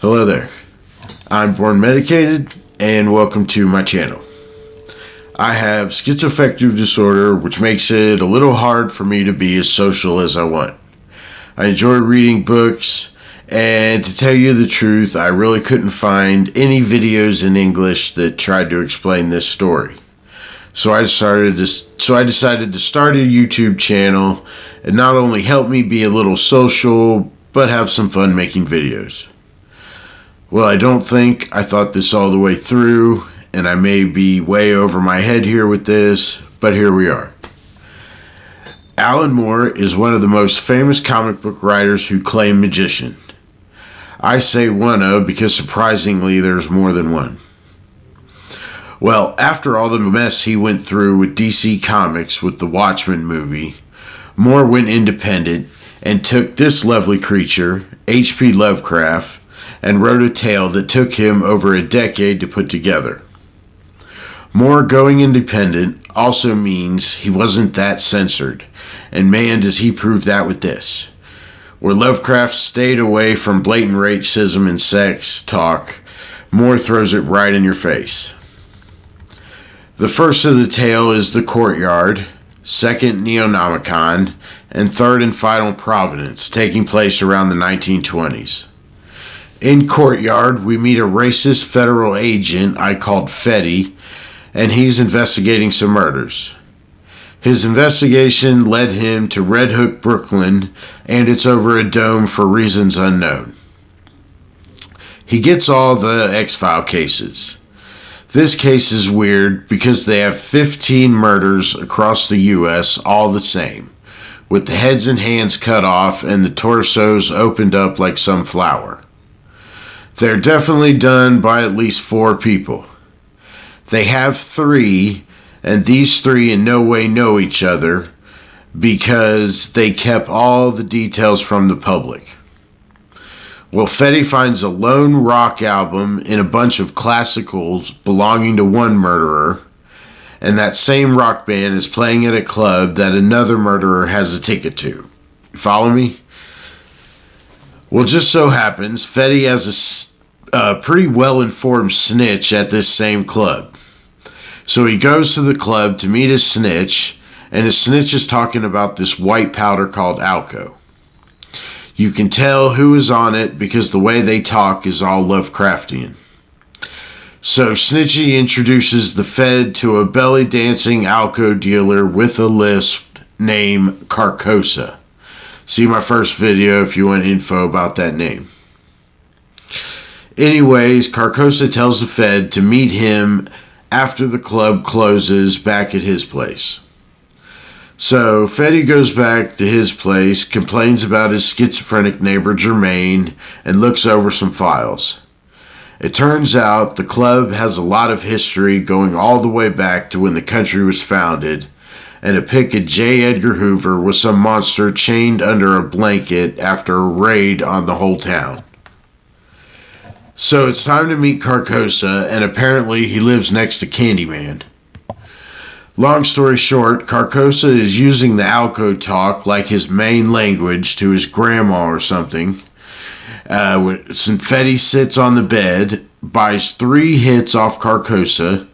Hello there, I'm Born Medicated, and welcome to my channel. I have schizoaffective disorder, which makes it a little hard for me to be as social as I want. I enjoy reading books, and to tell you the truth, I really couldn't find any videos in English that tried to explain this story. So I decided to start a YouTube channel and not only help me be a little social, but have some fun making videos. Well, I don't think I thought this all the way through, and I may be way over my head here with this, but here we are. Alan Moore is one of the most famous comic book writers who claim magician. I say one of because surprisingly there's more than one. Well, after all the mess he went through with DC Comics with the Watchmen movie, Moore went independent and took this lovely creature, H.P. Lovecraft, and wrote a tale that took him over a decade to put together. Moore going independent also means he wasn't that censored, and man does he prove that with this. Where Lovecraft stayed away from blatant racism and sex talk, Moore throws it right in your face. The first of the tale is the Courtyard, second NEONOMICON, and third and final Providence, taking place around the 1920s. In Courtyard, we meet a racist federal agent I called Fetty, and he's investigating some murders. His investigation led him to Red Hook, Brooklyn, and it's over a dome for reasons unknown. He gets all the X-File cases. This case is weird because they have 15 murders across the U.S., all the same, with the heads and hands cut off and the torsos opened up like some flower. They're definitely done by at least 4 people. They have 3, and these 3 in no way know each other because they kept all the details from the public. Well, Fetty finds a lone rock album in a bunch of classicals belonging to one murderer, and that same rock band is playing at a club that another murderer has a ticket to. You follow me? Well, just so happens, Fetty has a pretty well-informed snitch at this same club. So he goes to the club to meet his snitch, and his snitch is talking about this white powder called Alco. You can tell who is on it because the way they talk is all Lovecraftian. So Snitchy introduces the Fed to a belly-dancing Alco dealer with a lisp named Carcosa. See my first video if you want info about that name. Anyways, Carcosa tells the Fed to meet him after the club closes back at his place. So Fetty goes back to his place, complains about his schizophrenic neighbor Jermaine, and looks over some files. It turns out the club has a lot of history going all the way back to when the country was founded, and a pic of J. Edgar Hoover with some monster chained under a blanket after a raid on the whole town. So it's time to meet Carcosa, and apparently he lives next to Candyman. Long story short, Carcosa is using the Alco talk like his main language to his grandma or something. Fetty sits on the bed, buys 3 hits off Carcosa,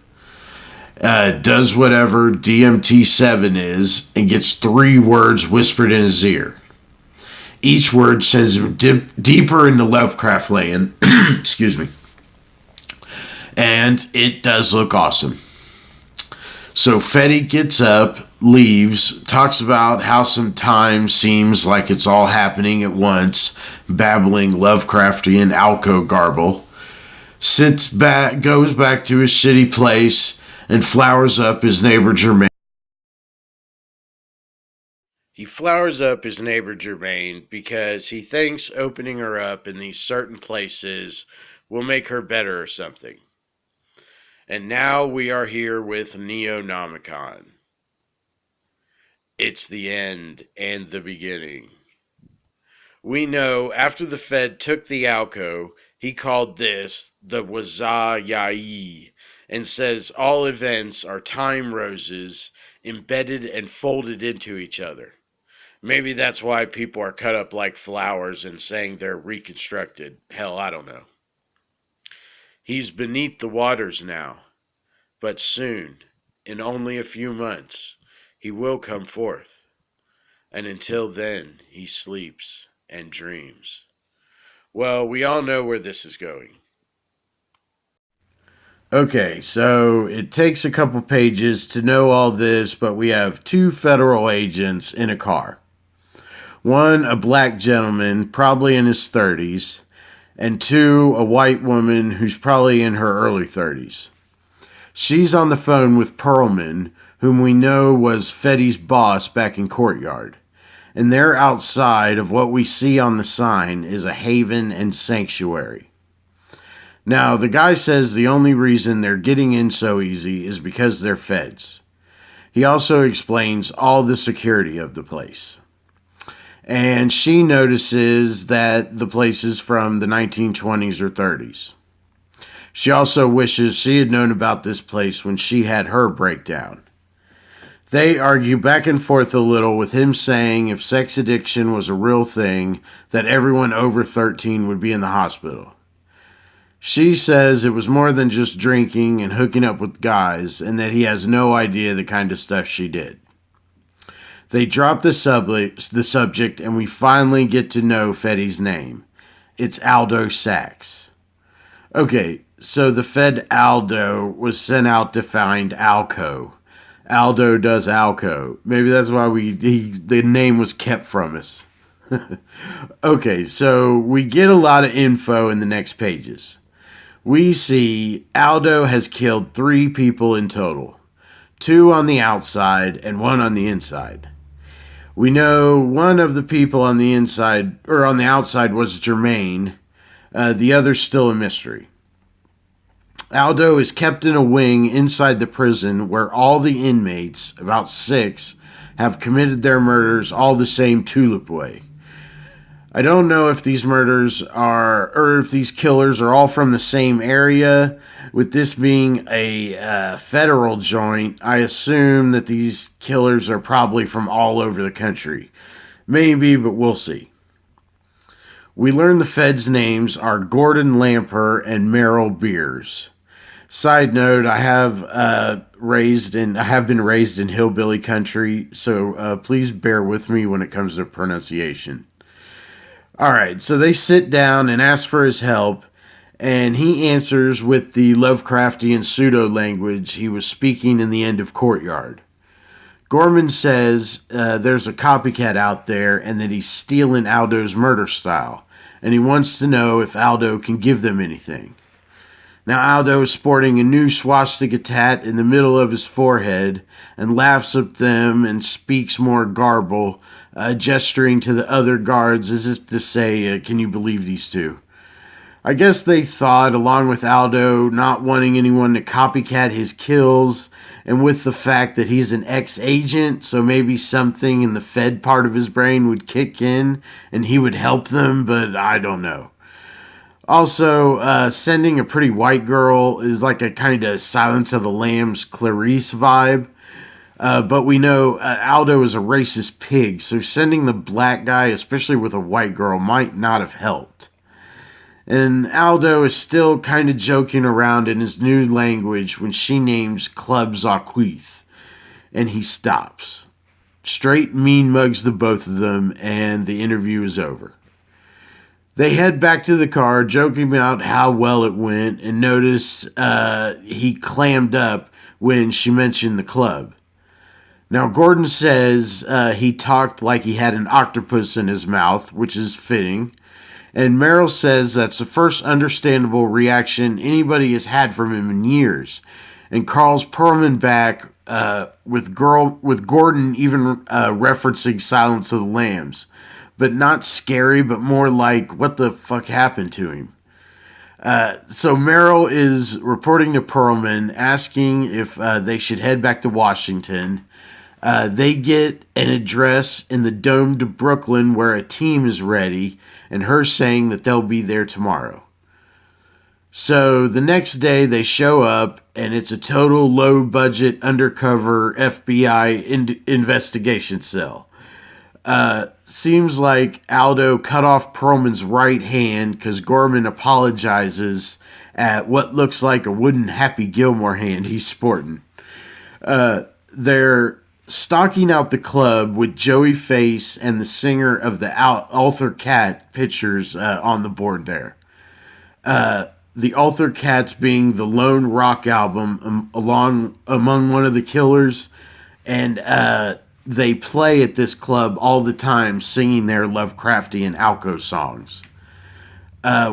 does whatever DMT-7 is, and gets 3 words whispered in his ear. Each word sends him deeper into Lovecraft land. Excuse me. And it does look awesome. So Fetty gets up, leaves, talks about how sometimes seems like it's all happening at once, babbling Lovecraftian Alco garble, sits back, goes back to his shitty place, and flowers up his neighbor Jermaine. He flowers up his neighbor Jermaine because he thinks opening her up in these certain places will make her better or something. And now we are here with NEONOMICON. It's the end and the beginning. We know after the Fed took the Alco, he called this the Waza-Yayi and says all events are time roses embedded and folded into each other. Maybe that's why people are cut up like flowers and saying they're reconstructed. Hell, I don't know. He's beneath the waters now, but soon, in only a few months, he will come forth. And until then, he sleeps and dreams. Well, we all know where this is going. Okay, so it takes a couple pages to know all this, but we have two federal agents in a car. One, a black gentleman, probably in his 30s, and two, a white woman who's probably in her early 30s. She's on the phone with Perlman, whom we know was Fetty's boss back in Courtyard. And there outside of what we see on the sign is a haven and sanctuary. Now, the guy says the only reason they're getting in so easy is because they're feds. He also explains all the security of the place. And she notices that the place is from the 1920s or 30s. She also wishes she had known about this place when she had her breakdown. They argue back and forth a little, with him saying if sex addiction was a real thing, that everyone over 13 would be in the hospital. She says it was more than just drinking and hooking up with guys, and that he has no idea the kind of stuff she did. They drop the subject, and we finally get to know Fetty's name. It's Aldo Sachs. Okay, so the Fed Aldo was sent out to find Alco. Aldo does Alco. Maybe that's why the name was kept from us. Okay, so we get a lot of info in the next pages. We see Aldo has killed 3 people in total. 2 on the outside and 1 on the inside. We know one of the people on the inside, or on the outside, was Jermaine. The other's still a mystery. Aldo is kept in a wing inside the prison where all the inmates, about 6, have committed their murders all the same tulip way. I don't know if these murders are, or if these killers are all from the same area. With this being a federal joint, I assume that these killers are probably from all over the country. Maybe, but we'll see. We learn the feds' names are Gordon Lamper and Merrill Beers. Side note, I have been raised in hillbilly country, so please bear with me when it comes to pronunciation. All right, so they sit down and ask for his help, and he answers with the Lovecraftian pseudo-language he was speaking in the end of Courtyard. Gorman says there's a copycat out there and that he's stealing Aldo's murder style, and he wants to know if Aldo can give them anything. Now Aldo is sporting a new swastika tat in the middle of his forehead and laughs at them and speaks more garble, gesturing to the other guards as if to say, can you believe these two? I guess they thought, along with Aldo not wanting anyone to copycat his kills, and with the fact that he's an ex-agent, so maybe something in the Fed part of his brain would kick in and he would help them, but I don't know. Also, sending a pretty white girl is like a kind of Silence of the Lambs Clarice vibe. But we know Aldo is a racist pig, so sending the black guy, especially with a white girl, might not have helped. And Aldo is still kind of joking around in his new language when she names Club Zaquith, and he stops. Straight mean mugs the both of them, and the interview is over. They head back to the car, joking about how well it went, and notice he clammed up when she mentioned the club. Now, Gordon says he talked like he had an octopus in his mouth, which is fitting. And Merrill says that's the first understandable reaction anybody has had from him in years, and calls Perlman back with Gordon even referencing Silence of the Lambs. But not scary, but more like, what the fuck happened to him? So Merrill is reporting to Perlman, asking if they should head back to Washington. They get an address in the Dome to Brooklyn where a team is ready, and her saying that they'll be there tomorrow. So the next day they show up, and it's a total low-budget undercover FBI investigation cell. Seems like Aldo cut off Perlman's right hand because Gorman apologizes at what looks like a wooden Happy Gilmore hand he's sporting. They're stalking out the club with Joey Face and the singer of the Arthur Cat pictures on the board there. The Arthur Cats being the lone rock album among one of the Killers, and they play at this club all the time singing their Lovecraftian Alco songs.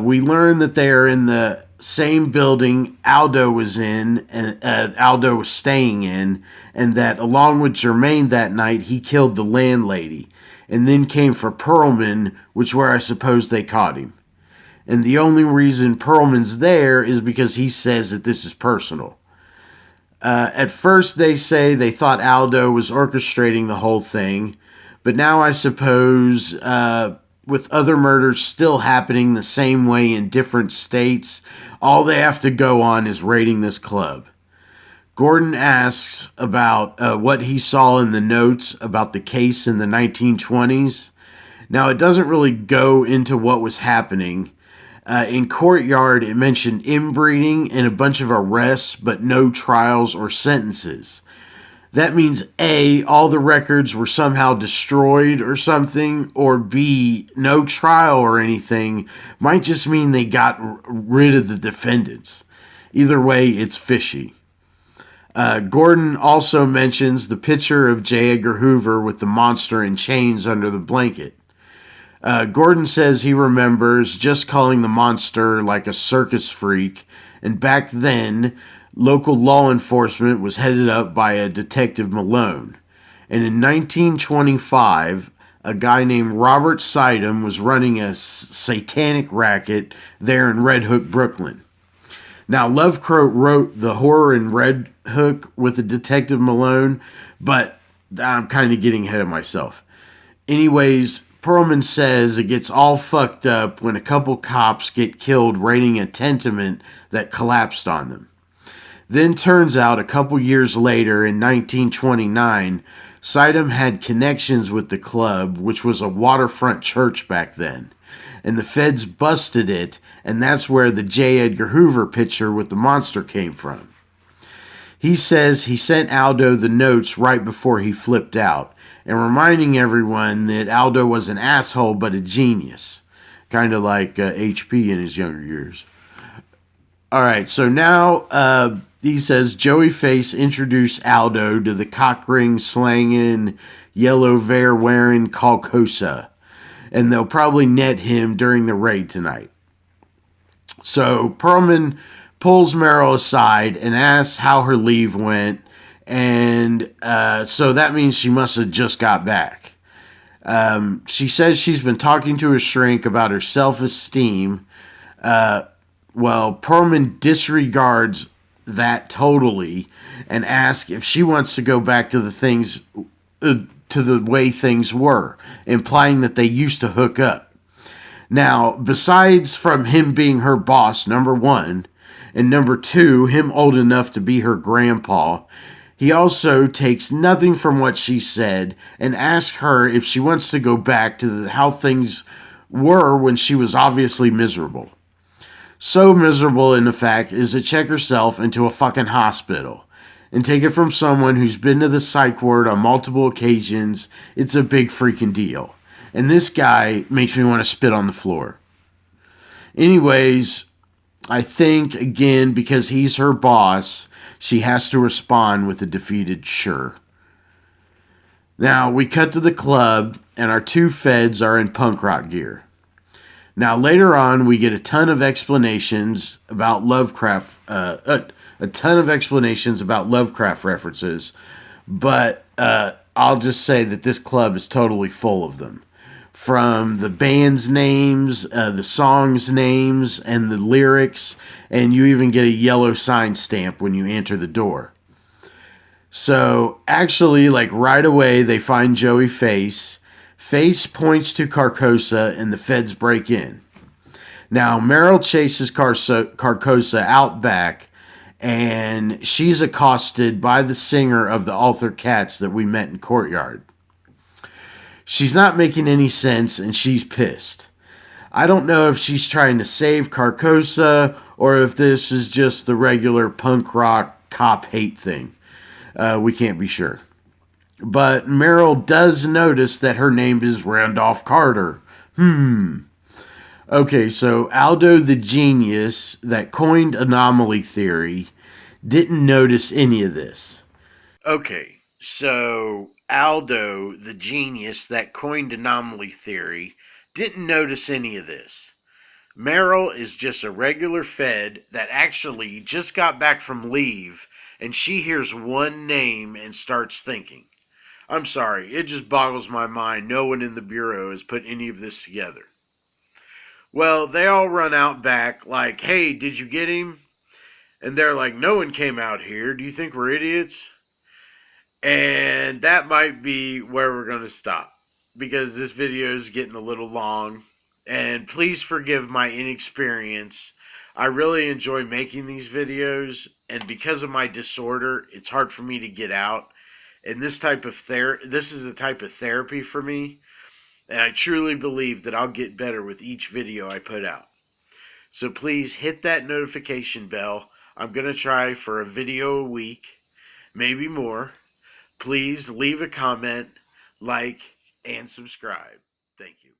We learn that they are in the same building Aldo was in, and Aldo was staying in, and that along with Germain that night, he killed the landlady, and then came for Perlman, which where I suppose they caught him. And the only reason Perlman's there is because he says that this is personal. At first, they say they thought Aldo was orchestrating the whole thing, but now I suppose with other murders still happening the same way in different states, all they have to go on is raiding this club. Gordon asks about what he saw in the notes about the case in the 1920s. Now, it doesn't really go into what was happening. In Courtyard, it mentioned inbreeding and a bunch of arrests, but no trials or sentences. That means A, all the records were somehow destroyed or something, or B, no trial or anything might just mean they got rid of the defendants. Either way, it's fishy. Gordon also mentions the picture of J. Edgar Hoover with the monster in chains under the blanket. Gordon says he remembers just calling the monster like a circus freak, and back then, local law enforcement was headed up by a Detective Malone. And in 1925, a guy named Robert Sidham was running a satanic racket there in Red Hook, Brooklyn. Now, Lovecraft wrote the horror in Red Hook with the Detective Malone, but I'm kind of getting ahead of myself. Anyways, Perlman says it gets all fucked up when a couple cops get killed raiding a tenement that collapsed on them. Then turns out a couple years later in 1929, Sidham had connections with the club, which was a waterfront church back then. And the feds busted it, and that's where the J. Edgar Hoover picture with the monster came from. He says he sent Aldo the notes right before he flipped out, and reminding everyone that Aldo was an asshole but a genius. Kind of like HP in his younger years. Alright, so now he says Joey Face introduced Aldo to the cock-ring slanging, yellow veer wearing Carcosa, and they'll probably net him during the raid tonight. So Perlman pulls Meryl aside and asks how her leave went, and so that means she must have just got back. She says she's been talking to her shrink about her self-esteem. Well, Perlman disregards that totally and asks if she wants to go back to the things, to the way things were, implying that they used to hook up. Now, besides from him being her boss, number one, and number two, him old enough to be her grandpa, he also takes nothing from what she said and asks her if she wants to go back to how things were when she was obviously miserable. So miserable, in fact, is to check herself into a fucking hospital. And take it from someone who's been to the psych ward on multiple occasions, it's a big freaking deal. And this guy makes me want to spit on the floor. Anyways, I think, again, because he's her boss, she has to respond with a defeated sure. Now, we cut to the club, and our two feds are in punk rock gear. Now, later on, we get a ton of explanations about Lovecraft, references, but I'll just say that this club is totally full of them. From the band's names, the songs' names, and the lyrics, and you even get a yellow sign stamp when you enter the door. So, actually, like right away, they find Joey Face. Face points to Carcosa, and the feds break in. Now, Meryl chases Carcosa out back, and she's accosted by the singer of the Arthur Cats that we met in Courtyard. She's not making any sense and she's pissed. I don't know if she's trying to save Carcosa or if this is just the regular punk rock cop hate thing. We can't be sure. But Meryl does notice that her name is Randolph Carter. Okay, so Aldo the genius that coined anomaly theory didn't notice any of this. Okay, so Aldo the genius that coined anomaly theory didn't notice any of this. Meryl is just a regular Fed that actually just got back from leave and she hears one name and starts thinking. I'm sorry, it just boggles my mind no one in the Bureau has put any of this together. Well, they all run out back like, hey, did you get him? And they're like, no one came out here. Do you think we're idiots? And that might be where we're going to stop because this video is getting a little long. And please forgive my inexperience. I really enjoy making these videos, and because of my disorder, it's hard for me to get out. And this is a type of therapy for me, and I truly believe that I'll get better with each video I put out. So please hit that notification bell. I'm going to try for a video a week, maybe more. Please leave a comment, like, and subscribe. Thank you.